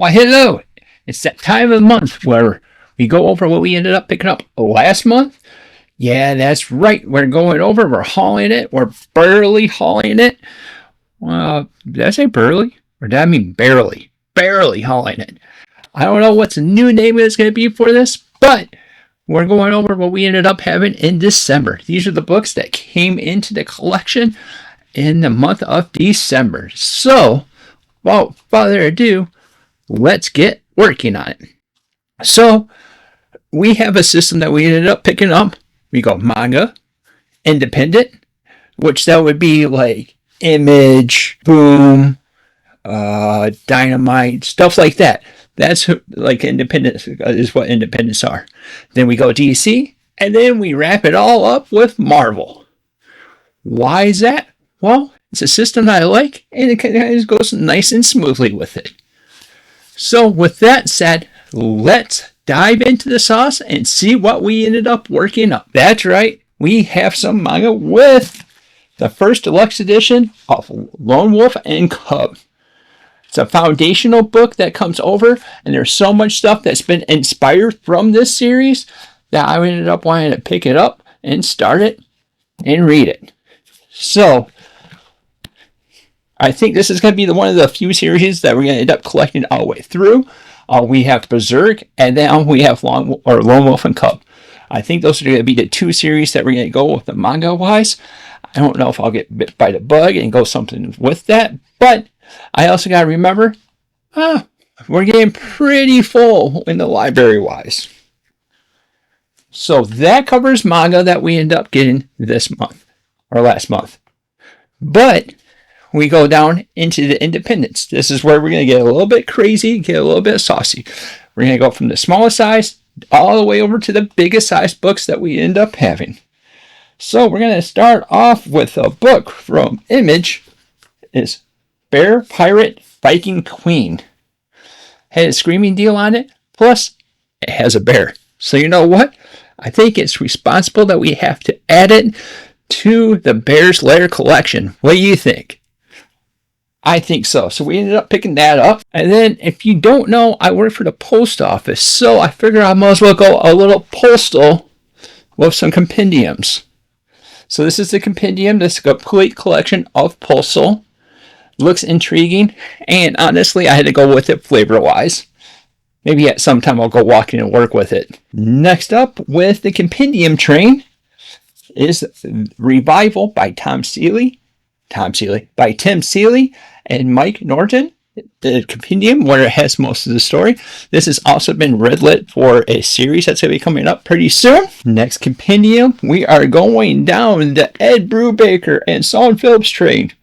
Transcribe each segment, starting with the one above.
Why, hello! It's that time of the month where we go over what we ended up picking up last month. Yeah, that's right. We're hauling it. We're barely hauling it. Did I say burly? Or did I mean barely? Barely hauling it. I don't know what's the new name is going to be for this, but we're going over what we ended up having in December. These are the books that came into the collection in the month of December. So, without further ado, let's get working on it. So, we have a system that we ended up picking up. We go manga, independent, which that would be like Image, Boom, Dynamite, stuff like that. That's like independent is what independents are. Then we go DC, and then we wrap it all up with Marvel. Why is that? Well, it's a system that I like, and it kind of goes nice and smoothly with it. So with that said, let's dive into the sauce and see what we ended up working up. That's right, we have some manga with the first deluxe edition of Lone Wolf and Cub. It's a foundational book that comes over, and there's so much stuff that's been inspired from this series that I ended up wanting to pick it up and start it and read it. So, I think this is going to be one of the few series that we're going to end up collecting all the way through. We have Berserk, and then we have Lone Wolf and Cub. I think those are going to be the two series that we're going to go with the manga-wise. I don't know if I'll get bit by the bug and go something with that, but I also got to remember, we're getting pretty full in the library-wise. So that covers manga that we end up getting this month, or last month. But we go down into the independents. This is where we're going to get a little bit crazy, get a little bit saucy. We're going to go from the smallest size all the way over to the biggest size books that we end up having. So we're going to start off with a book from Image. It's Bear Pirate Viking Queen. Had a screaming deal on it, plus it has a bear. So you know what? I think it's responsible that we have to add it to the Bear's Lair collection. What do you think? I think so. So we ended up picking that up. And then if you don't know, I work for the post office. So I figured I might as well go a little postal with some compendiums. So this is the compendium. This is a complete collection of postal. Looks intriguing, and honestly, I had to go with it flavor-wise. Maybe at some time I'll go walking and work with it. Next up with the compendium train is Revival by Tim Seeley and Mike Norton. The compendium where it has most of the story. This has also been redlit for a series that's going to be coming up pretty soon. Next compendium, we are going down the Ed Brubaker and Sean Phillips train.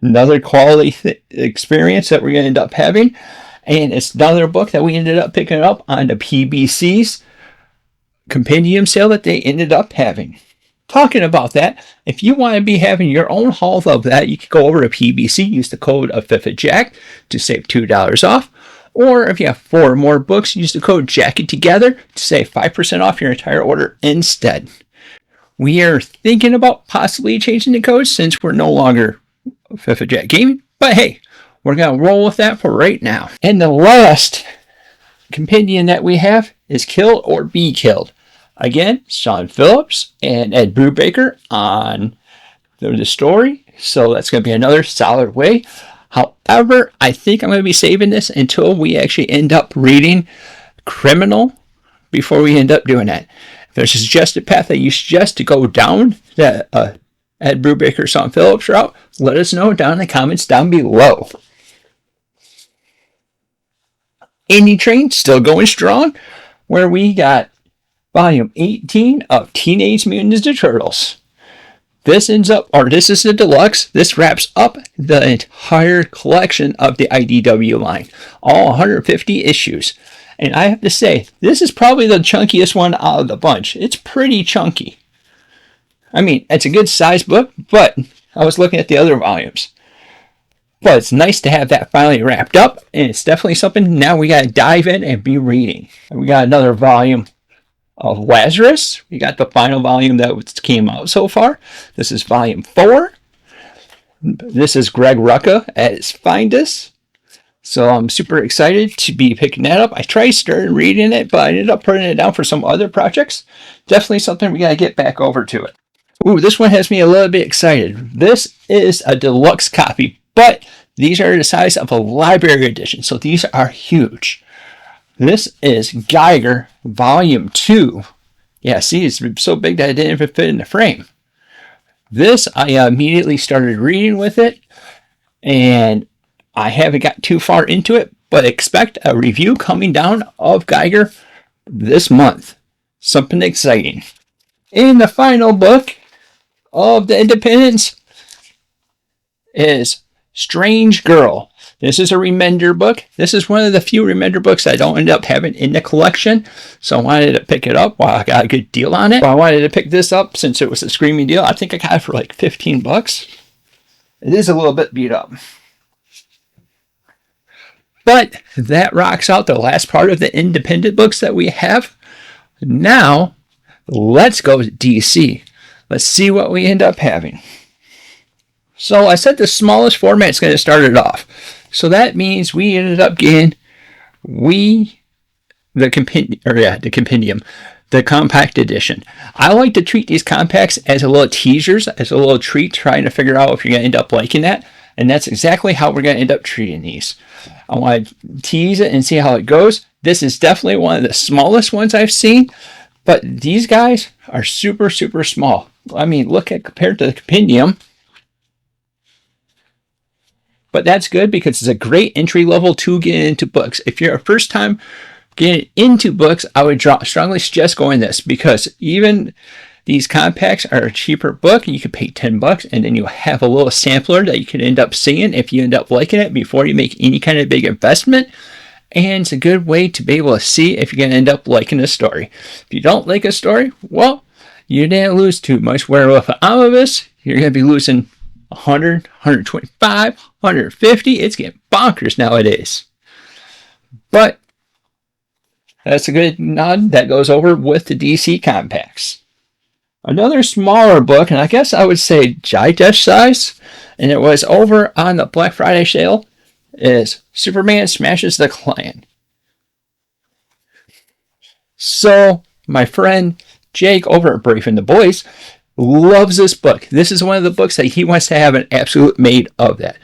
Another quality experience that we're going to end up having. And it's another book that we ended up picking up on the PBC's compendium sale that they ended up having. Talking about that, if you want to be having your own haul of that, you can go over to PBC, use the code of FIFAJack to save $2 off. Or if you have 4 more books, use the code JACKITTOGETHER to save 5% off your entire order instead. We are thinking about possibly changing the code since we're no longer FIFAJack Gaming, but hey, we're going to roll with that for right now. And the last compendium that we have is Kill or Be Killed. Again, Sean Phillips and Ed Brubaker on the story, so that's going to be another solid way. However, I think I'm going to be saving this until we actually end up reading Criminal before we end up doing that. If there's a suggested path that you suggest to go down that Ed Brubaker, Sean Phillips route, let us know down in the comments down below. Indie Train still going strong, where we got volume 18 of Teenage Mutant Ninja Turtles. This is the deluxe. This wraps up the entire collection of the IDW line, all 150 issues. And I have to say, this is probably the chunkiest one out of the bunch. It's pretty chunky. I mean, it's a good size book, but I was looking at the other volumes. But it's nice to have that finally wrapped up, and it's definitely something now we got to dive in and be reading. And we got another volume of Lazarus. We got the final volume that came out so far. This is volume 4. This is Greg Rucka at his finest. So I'm super excited to be picking that up. I tried starting reading it, but I ended up putting it down for some other projects. Definitely something we got to get back over to it. Ooh, this one has me a little bit excited. This is a deluxe copy, but these are the size of a library edition, so these are huge. This is Geiger Volume 2. Yeah, see, it's so big that it didn't even fit in the frame. This, I immediately started reading with it, and I haven't got too far into it, but expect a review coming down of Geiger this month. Something exciting. And the final book of the Independents is Strange Girl. This is a Remender book. This is one of the few Remender books I don't end up having in the collection, so I wanted to pick it up while I got a good deal on it. I wanted to pick this up since it was a screaming deal. I think I got it for like 15 bucks. It is a little bit beat up. But that rocks out the last part of the independent books that we have. Now, let's go to DC. Let's see what we end up having. So I said the smallest format is going to start it off. So that means we ended up getting the compendium, the compact edition. I like to treat these compacts as a little teasers, as a little treat, trying to figure out if you're going to end up liking that. And that's exactly how we're going to end up treating these. I want to tease it and see how it goes. This is definitely one of the smallest ones I've seen, but these guys are super, super small. I mean, look at compared to the compendium. But that's good because it's a great entry level to get into books. If you're a first time getting into books, I would strongly suggest going this, because even these compacts are a cheaper book. You could pay 10 bucks and then you have a little sampler that you can end up seeing if you end up liking it before you make any kind of big investment. And it's a good way to be able to see if you're going to end up liking a story. If you don't like a story, well, you didn't lose too much. Where with an omnibus, you're going to be losing 100, 125, 150. It's getting bonkers nowadays. But that's a good nod. That goes over with the DC compacts. Another smaller book, and I guess I would say digest size, and it was over on the Black Friday sale, is Superman Smashes the Klan. So, my friend Jake over at Brave and the Boys loves this book. This is one of the books that he wants to have an absolute made of that.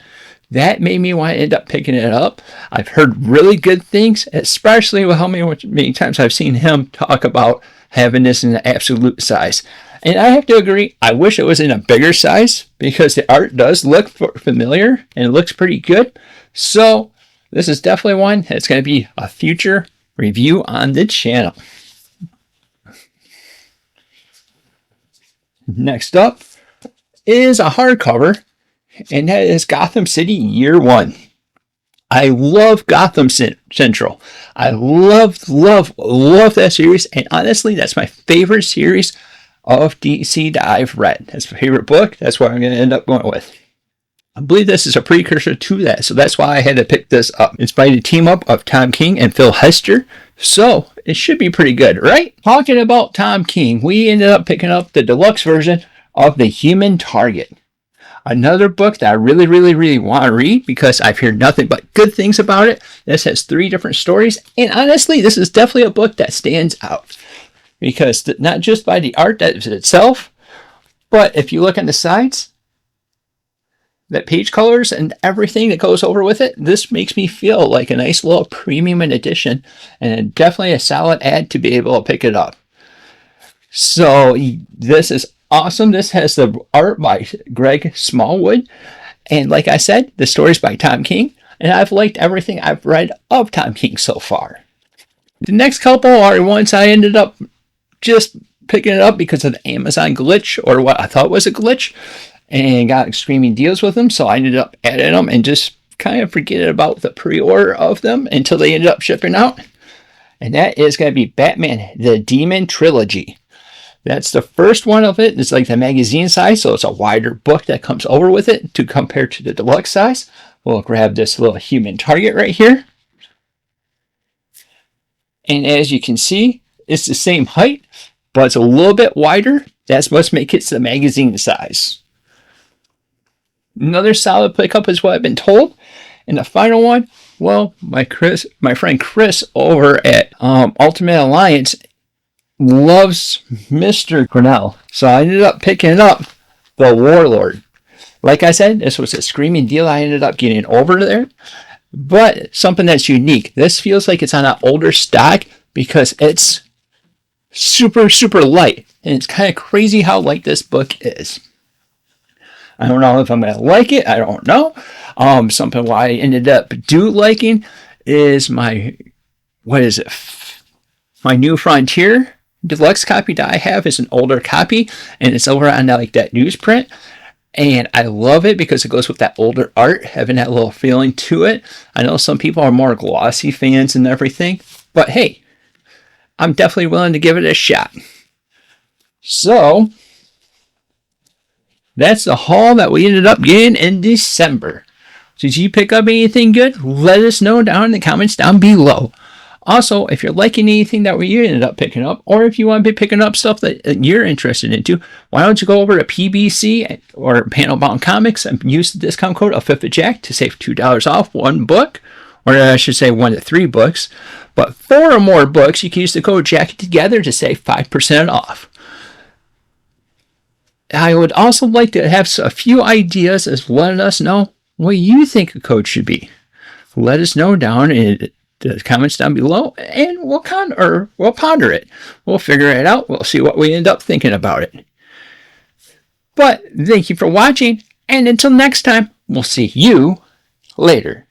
That made me want to end up picking it up. I've heard really good things, especially with how many times I've seen him talk about having this in an absolute size. And I have to agree, I wish it was in a bigger size because the art does look familiar and it looks pretty good. So this is definitely one that's going to be a future review on the channel. Next up is a hardcover, and that is Gotham City Year One. I love Gotham Central. I love that series, and honestly, that's my favorite series of DC that I've read. That's my favorite book. That's what I'm going to end up going with. I believe this is a precursor to that, so that's why I had to pick this up. It's by the team up of Tom King and Phil Hester, so it should be pretty good, right? Talking about Tom King, we ended up picking up the deluxe version of The Human Target. Another book that I really want to read because I've heard nothing but good things about it. This has 3 different stories, and honestly, this is definitely a book that stands out. Because not just by the art itself, but if you look on the sides, that page colors and everything that goes over with it, this makes me feel like a nice little premium edition and definitely a solid ad to be able to pick it up. So this is awesome. This has the art by Greg Smallwood. And like I said, the story's by Tom King. And I've liked everything I've read of Tom King so far. The next couple are ones I ended up just picking it up because of the Amazon glitch, or what I thought was a glitch, and got screaming deals with them, so I ended up adding them and just kind of forget about the pre-order of them until they ended up shipping out. And that is going to be Batman the Demon Trilogy. That's the first one of it. It's like the magazine size, so it's a wider book that comes over with it to compare to the deluxe size. We'll grab this little Human Target right here. And as you can see, it's the same height, but it's a little bit wider. That's what makes it the magazine size. Another solid pickup is what I've been told. And the final one, well, my friend Chris over at Ultimate Alliance loves Mr. Grinnell. So I ended up picking up the Warlord. Like I said, this was a screaming deal I ended up getting over there. But something that's unique. This feels like it's on an older stock because it's super, super light. And it's kind of crazy how light this book is. I don't know if I'm going to like it. I don't know. Something why I ended up liking is my New Frontier deluxe copy that I have is an older copy, and it's over on like that newsprint. And I love it because it goes with that older art, having that little feeling to it. I know some people are more glossy fans and everything, but hey, I'm definitely willing to give it a shot. So, that's the haul that we ended up getting in December. Did you pick up anything good? Let us know down in the comments down below. Also, if you're liking anything that we ended up picking up, or if you want to be picking up stuff that you're interested into, why don't you go over to PBC or Panel Bound Comics and use the discount code of 5th of Jack to save $2 off one book, or I should say 1 to 3 books. But 4 or more books, you can use the code Jack together to save 5% off. I would also like to have a few ideas as letting us know what you think a code should be. Let us know down in the comments down below, and we'll ponder it. We'll figure it out. We'll see what we end up thinking about it. But thank you for watching, and until next time, we'll see you later.